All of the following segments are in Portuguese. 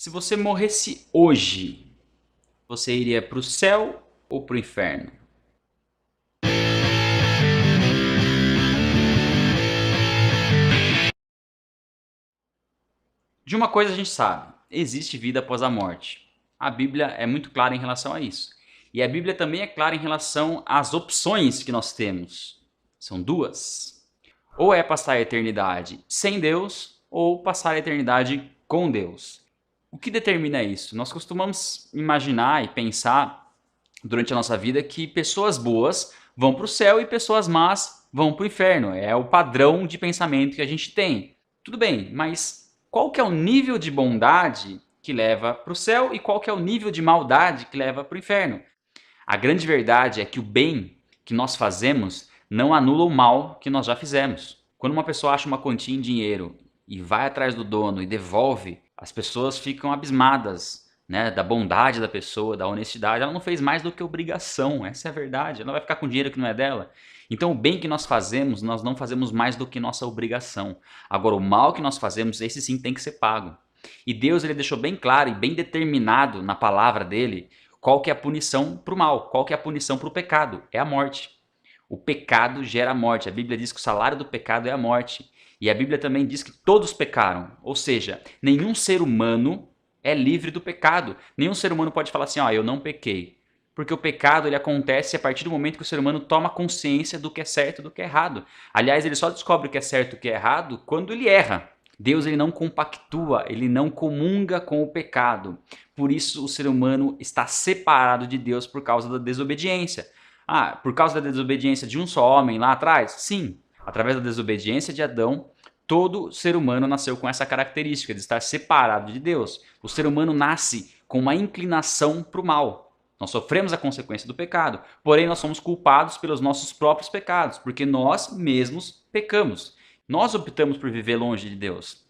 Se você morresse hoje, você iria para o céu ou para o inferno? De uma coisa a gente sabe, existe vida após a morte. A Bíblia é muito clara em relação a isso. E a Bíblia também é clara em relação às opções que nós temos. São duas. Ou é passar a eternidade sem Deus, ou passar a eternidade com Deus. O que determina isso? Nós costumamos imaginar e pensar durante a nossa vida que pessoas boas vão para o céu e pessoas más vão para o inferno. É o padrão de pensamento que a gente tem. Tudo bem, mas qual que é o nível de bondade que leva para o céu e qual que é o nível de maldade que leva para o inferno? A grande verdade é que o bem que nós fazemos não anula o mal que nós já fizemos. Quando uma pessoa acha uma quantia em dinheiro e vai atrás do dono e devolve, as pessoas ficam abismadas, né, da bondade da pessoa, da honestidade. Ela não fez mais do que obrigação, essa é a verdade. Ela vai ficar com dinheiro que não é dela. Então o bem que nós fazemos, nós não fazemos mais do que nossa obrigação. Agora o mal que nós fazemos, esse sim tem que ser pago. E Deus ele deixou bem claro e bem determinado na palavra dele qual que é a punição para o mal, qual que é a punição para o pecado, é a morte. O pecado gera a morte. A Bíblia diz que o salário do pecado é a morte. E a Bíblia também diz que todos pecaram. Ou seja, nenhum ser humano é livre do pecado. Nenhum ser humano pode falar assim, eu não pequei. Porque o pecado ele acontece a partir do momento que o ser humano toma consciência do que é certo e do que é errado. Aliás, ele só descobre o que é certo e o que é errado quando ele erra. Deus ele não compactua, ele não comunga com o pecado. Por isso o ser humano está separado de Deus por causa da desobediência. Por causa da desobediência de um só homem lá atrás? Sim. Através da desobediência de Adão, todo ser humano nasceu com essa característica de estar separado de Deus. O ser humano nasce com uma inclinação para o mal. Nós sofremos a consequência do pecado, porém nós somos culpados pelos nossos próprios pecados, porque nós mesmos pecamos. Nós optamos por viver longe de Deus.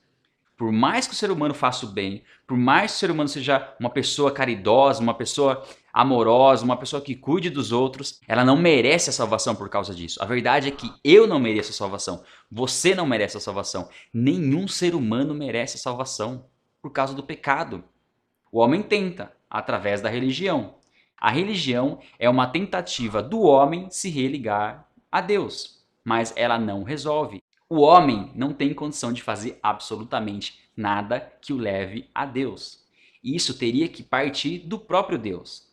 Por mais que o ser humano faça o bem, por mais que o ser humano seja uma pessoa caridosa, uma pessoa amorosa, uma pessoa que cuide dos outros, ela não merece a salvação por causa disso. A verdade é que eu não mereço a salvação, você não merece a salvação, nenhum ser humano merece a salvação por causa do pecado. O homem tenta, através da religião. A religião é uma tentativa do homem se religar a Deus, mas ela não resolve. O homem não tem condição de fazer absolutamente nada que o leve a Deus. Isso teria que partir do próprio Deus.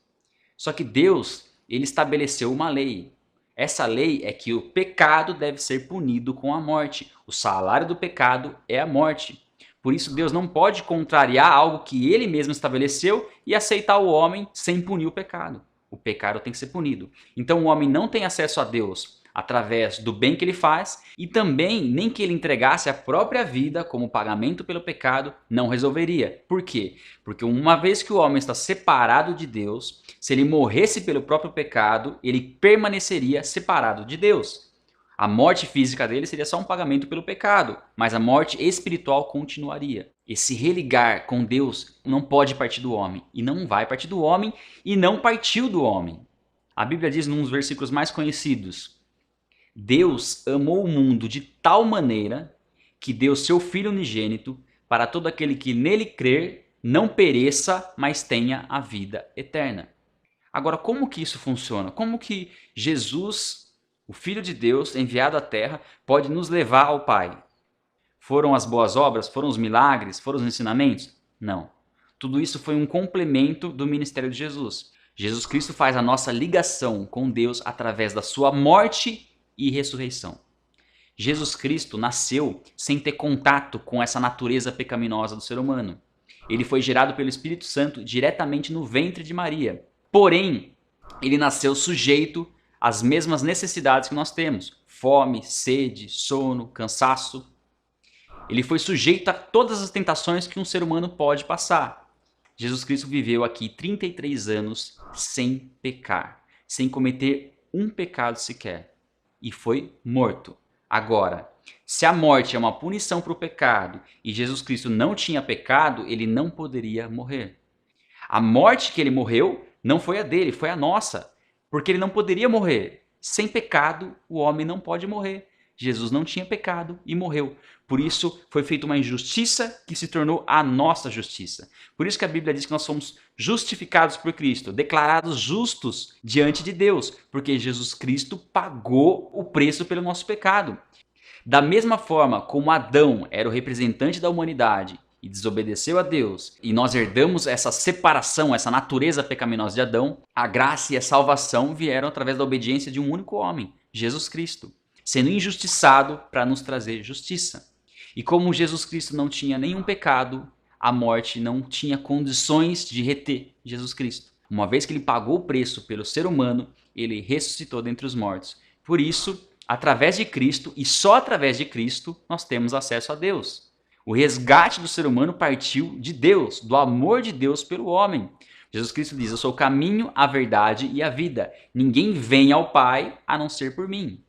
Só que Deus, ele estabeleceu uma lei. Essa lei é que o pecado deve ser punido com a morte. O salário do pecado é a morte. Por isso Deus não pode contrariar algo que ele mesmo estabeleceu e aceitar o homem sem punir o pecado. O pecado tem que ser punido. Então o homem não tem acesso a Deus através do bem que ele faz e também nem que ele entregasse a própria vida como pagamento pelo pecado não resolveria. Por quê? Porque uma vez que o homem está separado de Deus, se ele morresse pelo próprio pecado, ele permaneceria separado de Deus. A morte física dele seria só um pagamento pelo pecado, mas a morte espiritual continuaria. Esse religar com Deus não pode partir do homem, e não vai partir do homem, e não partiu do homem. A Bíblia diz num dos versículos mais conhecidos: Deus amou o mundo de tal maneira que deu seu Filho unigênito para todo aquele que nele crer não pereça, mas tenha a vida eterna. Agora, como que isso funciona? Como que Jesus, o Filho de Deus, enviado à Terra, pode nos levar ao Pai? Foram as boas obras? Foram os milagres? Foram os ensinamentos? Não. Tudo isso foi um complemento do ministério de Jesus. Jesus Cristo faz a nossa ligação com Deus através da sua morte e ressurreição. Jesus Cristo nasceu sem ter contato com essa natureza pecaminosa do ser humano. Ele foi gerado pelo Espírito Santo diretamente no ventre de Maria. Porém, ele nasceu sujeito às mesmas necessidades que nós temos: fome, sede, sono, cansaço. Ele foi sujeito a todas as tentações que um ser humano pode passar. Jesus Cristo viveu aqui 33 anos sem pecar, sem cometer um pecado sequer. E foi morto. Agora, se a morte é uma punição para o pecado e Jesus Cristo não tinha pecado, ele não poderia morrer. A morte que ele morreu não foi a dele, foi a nossa. Porque ele não poderia morrer. Sem pecado, o homem não pode morrer. Jesus não tinha pecado e morreu. Por isso foi feita uma injustiça que se tornou a nossa justiça. Por isso que a Bíblia diz que nós somos justificados por Cristo, declarados justos diante de Deus, porque Jesus Cristo pagou o preço pelo nosso pecado. Da mesma forma como Adão era o representante da humanidade e desobedeceu a Deus, e nós herdamos essa separação, essa natureza pecaminosa de Adão, a graça e a salvação vieram através da obediência de um único homem, Jesus Cristo, sendo injustiçado para nos trazer justiça. E como Jesus Cristo não tinha nenhum pecado, a morte não tinha condições de reter Jesus Cristo. Uma vez que ele pagou o preço pelo ser humano, ele ressuscitou dentre os mortos. Por isso, através de Cristo e só através de Cristo, nós temos acesso a Deus. O resgate do ser humano partiu de Deus, do amor de Deus pelo homem. Jesus Cristo diz: eu sou o caminho, a verdade e a vida. Ninguém vem ao Pai a não ser por mim.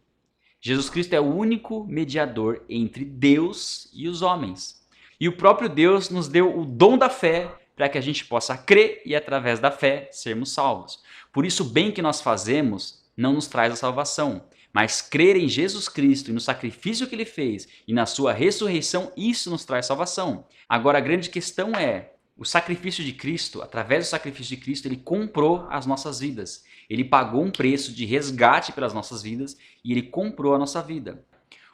Jesus Cristo é o único mediador entre Deus e os homens. E o próprio Deus nos deu o dom da fé para que a gente possa crer e, através da fé, sermos salvos. Por isso, o bem que nós fazemos não nos traz a salvação. Mas crer em Jesus Cristo e no sacrifício que ele fez e na sua ressurreição, isso nos traz salvação. Agora, a grande questão é, o sacrifício de Cristo, através do sacrifício de Cristo, ele comprou as nossas vidas. Ele pagou um preço de resgate pelas nossas vidas e ele comprou a nossa vida.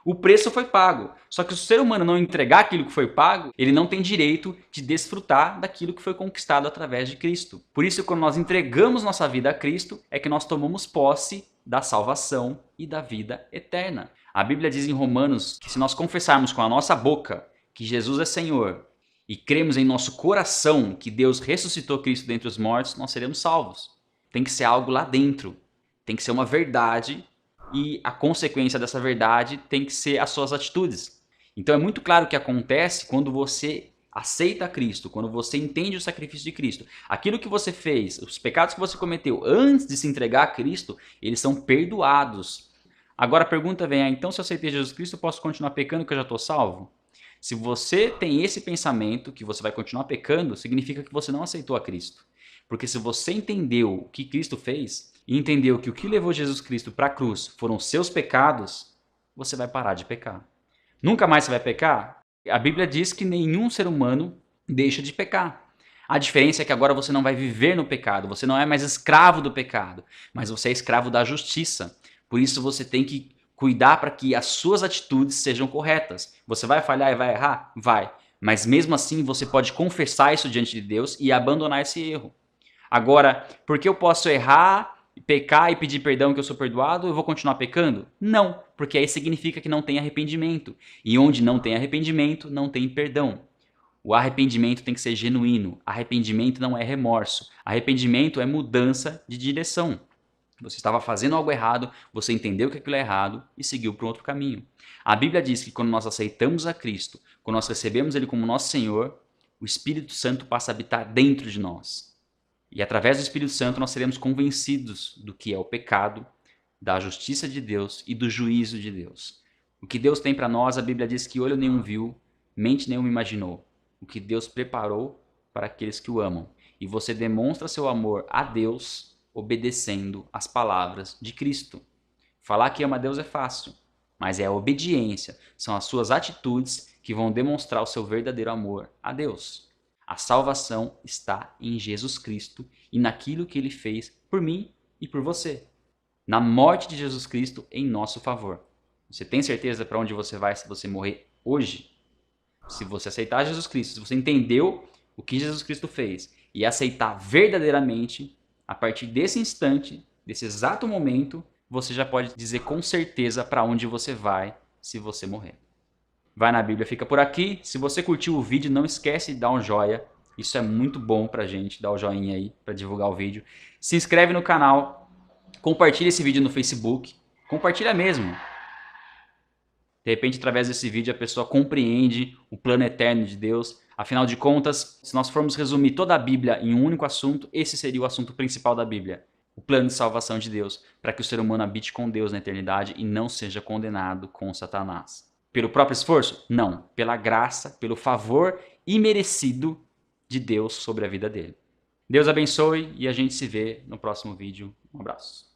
O preço foi pago, só que se o ser humano não entregar aquilo que foi pago, ele não tem direito de desfrutar daquilo que foi conquistado através de Cristo. Por isso, quando nós entregamos nossa vida a Cristo, é que nós tomamos posse da salvação e da vida eterna. A Bíblia diz em Romanos que se nós confessarmos com a nossa boca que Jesus é Senhor e cremos em nosso coração que Deus ressuscitou Cristo dentre os mortos, nós seremos salvos. Tem que ser algo lá dentro, tem que ser uma verdade e a consequência dessa verdade tem que ser as suas atitudes. Então é muito claro o que acontece quando você aceita Cristo, quando você entende o sacrifício de Cristo. Aquilo que você fez, os pecados que você cometeu antes de se entregar a Cristo, eles são perdoados. Agora a pergunta vem, então se eu aceitei Jesus Cristo, eu posso continuar pecando que eu já estou salvo? Se você tem esse pensamento que você vai continuar pecando, significa que você não aceitou a Cristo. Porque se você entendeu o que Cristo fez e entendeu que o que levou Jesus Cristo para a cruz foram os seus pecados, você vai parar de pecar. Nunca mais você vai pecar? A Bíblia diz que nenhum ser humano deixa de pecar. A diferença é que agora você não vai viver no pecado, você não é mais escravo do pecado, mas você é escravo da justiça. Por isso você tem que cuidar para que as suas atitudes sejam corretas. Você vai falhar e vai errar? Vai. Mas mesmo assim você pode confessar isso diante de Deus e abandonar esse erro. Agora, porque eu posso errar, pecar e pedir perdão que eu sou perdoado, eu vou continuar pecando? Não, porque aí significa que não tem arrependimento. E onde não tem arrependimento, não tem perdão. O arrependimento tem que ser genuíno. Arrependimento não é remorso. Arrependimento é mudança de direção. Você estava fazendo algo errado, você entendeu que aquilo é errado e seguiu para um outro caminho. A Bíblia diz que quando nós aceitamos a Cristo, quando nós recebemos Ele como nosso Senhor, o Espírito Santo passa a habitar dentro de nós. E através do Espírito Santo nós seremos convencidos do que é o pecado, da justiça de Deus e do juízo de Deus. O que Deus tem para nós, a Bíblia diz que olho nenhum viu, mente nenhuma imaginou. O que Deus preparou para aqueles que o amam. E você demonstra seu amor a Deus obedecendo às palavras de Cristo. Falar que ama a Deus é fácil, mas é a obediência, são as suas atitudes que vão demonstrar o seu verdadeiro amor a Deus. A salvação está em Jesus Cristo e naquilo que Ele fez por mim e por você. Na morte de Jesus Cristo em nosso favor. Você tem certeza para onde você vai se você morrer hoje? Se você aceitar Jesus Cristo, se você entendeu o que Jesus Cristo fez e aceitar verdadeiramente, a partir desse instante, desse exato momento, você já pode dizer com certeza para onde você vai se você morrer. Vai na Bíblia, fica por aqui. Se você curtiu o vídeo, não esquece de dar um joinha. Isso é muito bom pra gente, dar o joinha aí para divulgar o vídeo. Se inscreve no canal, compartilha esse vídeo no Facebook, compartilha mesmo. De repente, através desse vídeo, a pessoa compreende o plano eterno de Deus. Afinal de contas, se nós formos resumir toda a Bíblia em um único assunto, esse seria o assunto principal da Bíblia. O plano de salvação de Deus, para que o ser humano habite com Deus na eternidade e não seja condenado com Satanás. Pelo próprio esforço? Não. Pela graça, pelo favor imerecido de Deus sobre a vida dele. Deus abençoe e a gente se vê no próximo vídeo. Um abraço.